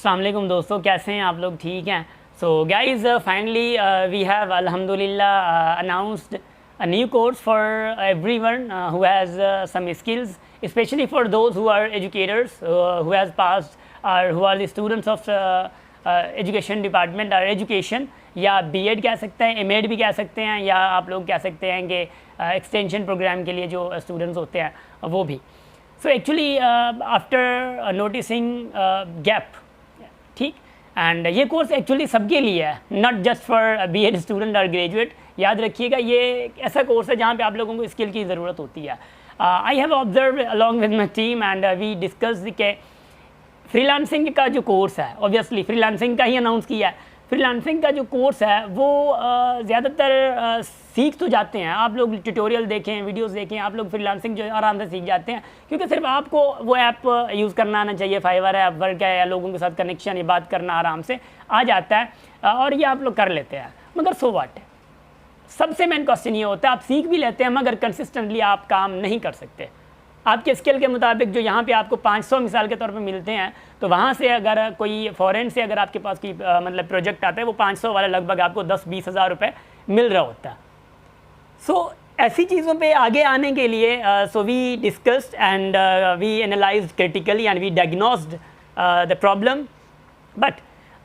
अस्सलाम वालेकुम दोस्तों, कैसे हैं आप लोग? ठीक हैं? So guys finally we have अल्हम्दुलिल्लाह announced a new course for everyone who has some skills, especially for those who are educators, who has passed or who are the students of education department or education, या B.Ed कह सकते हैं, M.Ed भी कह सकते हैं, या आप लोग कह सकते हैं कि एक्सटेंशन प्रोग्राम के लिए जो स्टूडेंट्स होते हैं वो भी. So actually after noticing gap, ठीक, एंड ये कोर्स एक्चुअली सबके लिए है, not just for B.Ed student और ग्रेजुएट. याद रखिएगा, ये एक ऐसा कोर्स है जहाँ पे आप लोगों को स्किल की ज़रूरत होती है. I have observe along with my team and we discuss के फ्रीलांसिंग का जो कोर्स है, ऑब्वियसली फ्रीलांसिंग का ही अनाउंस किया है. फ्रीलांसिंग का जो कोर्स है वो ज़्यादातर सीख तो जाते हैं आप लोग, ट्यूटोरियल देखें, वीडियोस देखें, आप लोग फ्रीलांसिंग जो आराम से सीख जाते हैं, क्योंकि सिर्फ आपको वो ऐप यूज़ करना आना चाहिए. फाइवर है, अपवर्क है, या लोगों के साथ कनेक्शन, ये बात करना आराम से आ जाता है और ये आप लोग कर लेते हैं. मगर सो व्हाट, सबसे मेन क्वेश्चन ये होता है, आप सीख भी लेते हैं मगर कंसिस्टेंटली आप काम नहीं कर सकते. आपके स्किल के मुताबिक जो यहाँ पे आपको 500 मिसाल के तौर पे मिलते हैं, तो वहाँ से अगर कोई फॉरेन से अगर आपके पास कोई मतलब प्रोजेक्ट आता है, वो 500 वाला लगभग आपको 10-20 हज़ार रुपये मिल रहा होता है. सो ऐसी चीज़ों पे आगे आने के लिए so we discussed and we analysed critically and we diagnosed the problem. But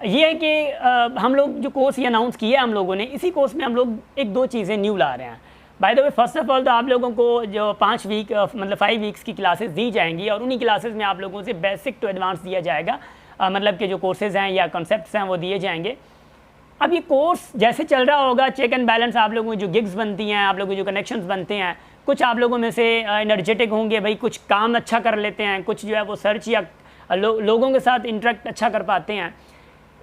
ये है कि हम लोग जो कोर्स ये अनाउंस किया हम लोगों ने, इसी कोर्स में हम लोग 1-2 चीज़ें न्यू ला रहे हैं. By the way, first of all तो आप लोगों को जो 5 वीक मतलब 5 वीक्स की क्लासेस दी जाएंगी, और उन्हीं क्लासेस में आप लोगों से बेसिक टू एडवांस दिया जाएगा. मतलब कि जो कोर्सेज़ हैं या कॉन्सेप्ट्स हैं वो दिए जाएंगे. अब ये कोर्स जैसे चल रहा होगा, चेक एंड बैलेंस, आप लोगों की जो गिग्स बनती हैं, आप लोगों के जो कनेक्शंस बनते हैं, कुछ आप लोगों में से एनर्जेटिक होंगे, भाई कुछ काम अच्छा कर लेते हैं, कुछ जो है वो सर्च या लोगों के साथ इंटरेक्ट अच्छा कर पाते हैं.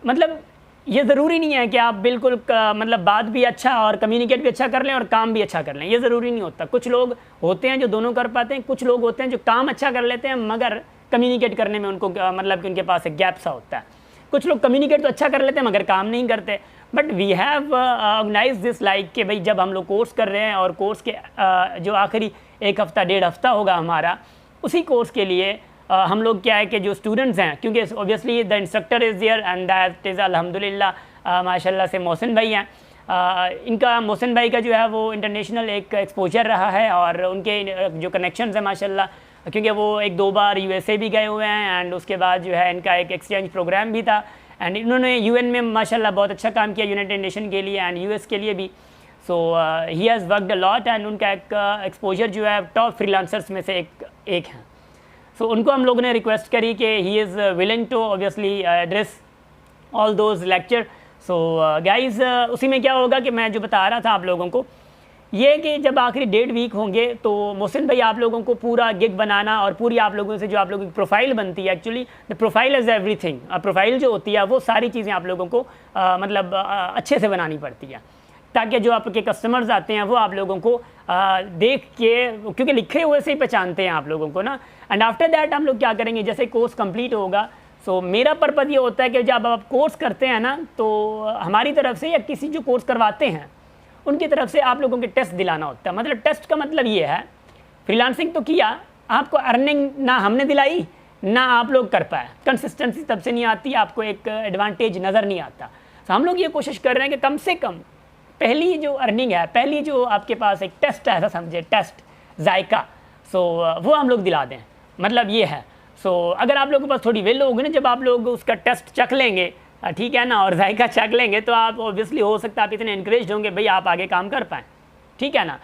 मतलब ये ज़रूरी नहीं है कि आप बिल्कुल मतलब बात भी अच्छा और कम्युनिकेट भी अच्छा कर लें और काम भी अच्छा कर लें, ये ज़रूरी नहीं होता. कुछ लोग होते हैं जो दोनों कर पाते हैं, कुछ लोग होते हैं जो काम अच्छा कर लेते हैं मगर कम्युनिकेट करने में उनको मतलब कि उनके पास एक गैप सा होता है. कुछ लोग कम्युनिकेट तो अच्छा कर लेते हैं मगर काम नहीं करते. But we have organise this like कि भाई जब हम लोग कोर्स कर रहे हैं और कोर्स के जो आखिरी 1 हफ़्ता 1.5 हफ़्ता होगा हमारा, उसी कोर्स के लिए हम लोग क्या है कि जो स्टूडेंट्स हैं, क्योंकि obviously the instructor is there and that is अल्हम्दुलिल्लाह माशाल्लाह से मोहसिन भाई हैं. इनका मोहसिन भाई का जो है वो इंटरनेशनल एक एक्सपोजर रहा है, और उनके जो कनेक्शंस हैं माशाल्लाह, क्योंकि वो 1-2 बार USA भी गए हुए हैं, एंड उसके बाद जो है इनका एक एक्सचेंज प्रोग्राम भी था, एंड इन्होंने UN में माशाल्लाह बहुत अच्छा काम किया, यूनाइटेड नेशन के लिए एंड US के लिए भी. So he has worked a lot, and उनका एक एक्सपोजर जो है टॉप फ्रीलांसर्स में से एक है. सो उनको हम लोगों ने रिक्वेस्ट करी कि he is willing to obviously address all those lecture. So guys, उसी में क्या होगा कि मैं जो बता रहा था आप लोगों को, ये कि जब आखिरी 1.5 वीक होंगे तो मोहसिन भाई आप लोगों को पूरा गिग बनाना और पूरी आप लोगों से जो आप लोगों की प्रोफाइल बनती है, actually the profile is everything. Profile जो होती है वो सारी चीज़ें आप लोगों को मतलब अच्छे से बनानी पड़ती है, ताकि जो आपके कस्टमर्स आते हैं वो आप लोगों को देख के, क्योंकि लिखे हुए से ही पहचानते हैं आप लोगों को ना. एंड आफ्टर दैट हम लोग क्या करेंगे, जैसे कोर्स कंप्लीट होगा, सो मेरा पर्पज़ ये होता है कि जब आप कोर्स करते हैं ना, तो हमारी तरफ से या किसी जो कोर्स करवाते हैं उनकी तरफ से आप लोगों के टेस्ट दिलाना होता है. मतलब टेस्ट का मतलब ये है, फ्रीलांसिंग तो किया, आपको अर्निंग ना हमने दिलाई ना आप लोग कर पाए, कंसिस्टेंसी तब से नहीं आती, आपको एक एडवांटेज नज़र नहीं आता. तो हम लोग ये कोशिश कर रहे हैं कि कम से कम पहली जो अर्निंग है, पहली जो आपके पास एक टेस्ट है, ऐसा समझे, टेस्ट जायका, सो वो हम लोग दिला दें. मतलब ये है. सो अगर आप लोगों के पास थोड़ी वेल होगी ना, जब आप लोग उसका टेस्ट चख लेंगे, ठीक है ना, और जायका चख लेंगे, तो आप ऑब्वियसली हो सकता है आप इतने इनक्रेज होंगे भाई आप आगे काम कर पाएँ, ठीक है ना.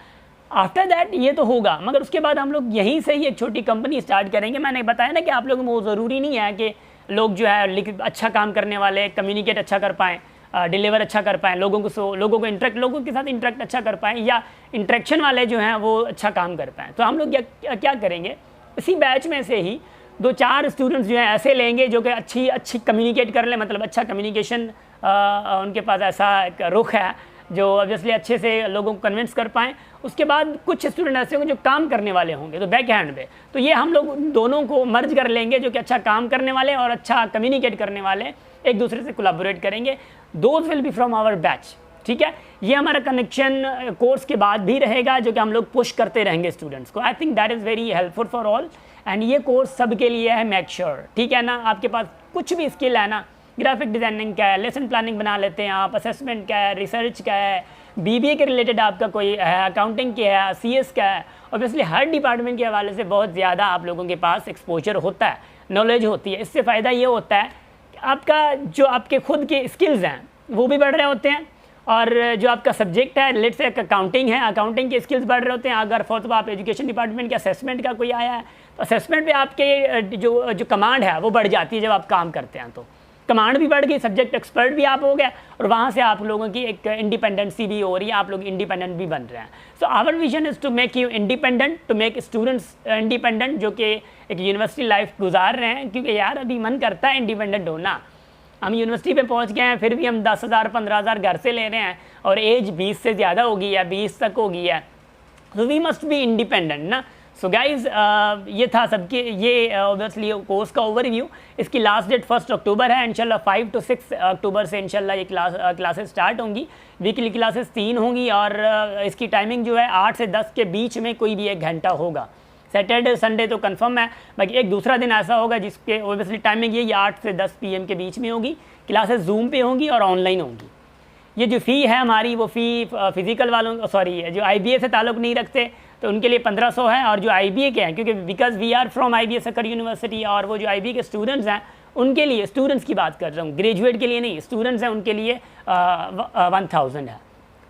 आफ्टर दैट ये तो होगा, मगर उसके बाद हम लोग यहीं से ही एक छोटी कंपनी स्टार्ट करेंगे. मैंने बताया ना कि आप लोगों में वो ज़रूरी नहीं है कि लोग जो है अच्छा काम करने वाले, कम्युनिकेट अच्छा कर पाएँ, डिलीवर अच्छा कर पाएँ, लोगों को के साथ इंटरेक्ट अच्छा कर पाएँ, या इंटरेक्शन वाले जो हैं वो अच्छा काम कर पाएँ. तो हम लोग क्या करेंगे, इसी बैच में से ही 2-4 स्टूडेंट्स जो हैं ऐसे लेंगे जो कि अच्छी कम्युनिकेट कर लें, मतलब अच्छा कम्युनिकेशन उनके पास ऐसा एक रुख है जो ऑब्वियसली अच्छे से लोगों को कन्विंस कर पाएँ. उसके बाद कुछ स्टूडेंट ऐसे होंगे जो काम करने वाले होंगे, तो बैक हैंड पे, तो ये हम लोग दोनों को मर्ज कर लेंगे, जो कि अच्छा काम करने वाले और अच्छा कम्युनिकेट करने वाले एक दूसरे से कोलैबोरेट करेंगे. Those will be from our batch, ठीक है. ये हमारा कनेक्शन कोर्स के बाद भी रहेगा, जो कि हम लोग पुश करते रहेंगे स्टूडेंट्स को. I think that is very helpful for all. And ये कोर्स सबके लिए है, मेक श्योर, ठीक है ना। आपके पास कुछ भी स्किल है ना, ग्राफिक डिज़ाइनिंग का है, लेसन प्लानिंग बना लेते हैं आप, असेसमेंट का है, रिसर्च का है, बीबीए के रिलेटेड आपका कोई है, अकाउंटिंग के है, सीएस का है, ऑब्वियसली हर डिपार्टमेंट के हवाले से बहुत ज़्यादा आप लोगों के पास एक्सपोजर होता है, नॉलेज होती है। इससे फ़ायदा ये होता है कि आपका जो आपके खुद के स्किल्स हैं वो भी बढ़ रहे होते हैं, और जो आपका सब्जेक्ट है लेट्स से अकाउंटिंग है, अकाउंटिंग के स्किल्स बढ़ रहे होते हैं। अगर फॉर आप एजुकेशन डिपार्टमेंट के असेसमेंट का कोई आया है तो असेसमेंट पे आपके जो कमांड है वो बढ़ जाती है जब आप काम करते हैं, तो कमांड भी बढ़ गई, सब्जेक्ट एक्सपर्ट भी आप हो गए, और वहाँ से आप लोगों की एक इंडिपेंडेंसी भी हो रही है, आप लोग इंडिपेंडेंट भी बन रहे हैं। So our vision is to make you independent, to make students independent जो कि एक यूनिवर्सिटी लाइफ गुजार रहे हैं, क्योंकि यार अभी मन करता है इंडिपेंडेंट होना। हम यूनिवर्सिटी पे पहुंच गए हैं, फिर भी हम 10,000 15,000 घर से ले रहे हैं, और एज 20 से ज़्यादा होगी या 20 तक होगी है, so we must be independent ना। सो गाइज़ ये था सबके, ये ऑब्वियसली कोर्स का ओवरव्यू। इसकी लास्ट डेट 1 अक्टूबर है, इंशाल्लाह 5 to 6 अक्टूबर से इंशाल्लाह ये क्लासेस स्टार्ट होंगी। वीकली क्लासेस 3 होंगी, और इसकी टाइमिंग जो है 8 से 10 के बीच में कोई भी 1 घंटा होगा। सैटरडे संडे तो कंफर्म है, बाकी एक दूसरा दिन ऐसा होगा जिसके ओबियसली टाइमिंग ये 8 से 10 PM के बीच में होगी। क्लासेस जूम पे होंगी और ऑनलाइन होंगी। ये जो फ़ी है हमारी, वो फ़ी फिज़िकल वालों, सॉरी जो IBA से ताल्लुक़ नहीं रखते तो उनके लिए 1500 है, और जो IBA के हैं, क्योंकि because we are from IBA Sukkur university, और वो जो IBA के स्टूडेंट्स हैं उनके लिए, स्टूडेंट्स की बात कर रहा हूँ, ग्रेजुएट के लिए नहीं, स्टूडेंट्स हैं उनके लिए 1000 है।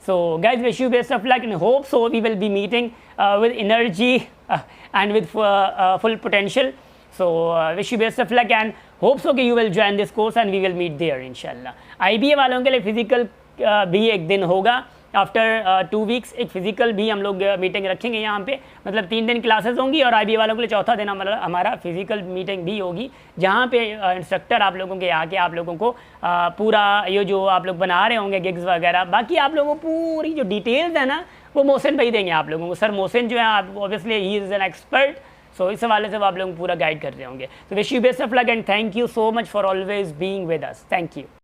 So guys, wish you best of luck and hope so we will be meeting with energy and with full potential. So wish you best of luck and hope so कि you will join this course and we will meet there inshallah. IBA वालों के लिए physical भी एक दिन होगा, after 2 weeks एक physical भी हम लोग मीटिंग रखेंगे यहाँ पे, मतलब 3 दिन क्लासेस होंगी, और IBA वालों के लिए चौथा दिन हमारा फ़िज़िकल मीटिंग भी होगी, जहाँ पे इंस्ट्रक्टर आप लोगों के आके आप लोगों को पूरा ये जो आप लोग बना रहे होंगे गिग्स वगैरह, बाकी आप लोगों को पूरी जो डिटेल्स है ना वो मोहसिन भाई देंगे आप लोगों को। सर मोहसिन जो है, आप obviously he is an expert, so इस हवाले से वो आप लोगों को पूरा गाइड कर रहे होंगे। तो wish you best of luck and thank you so much for always being with us. Thank you.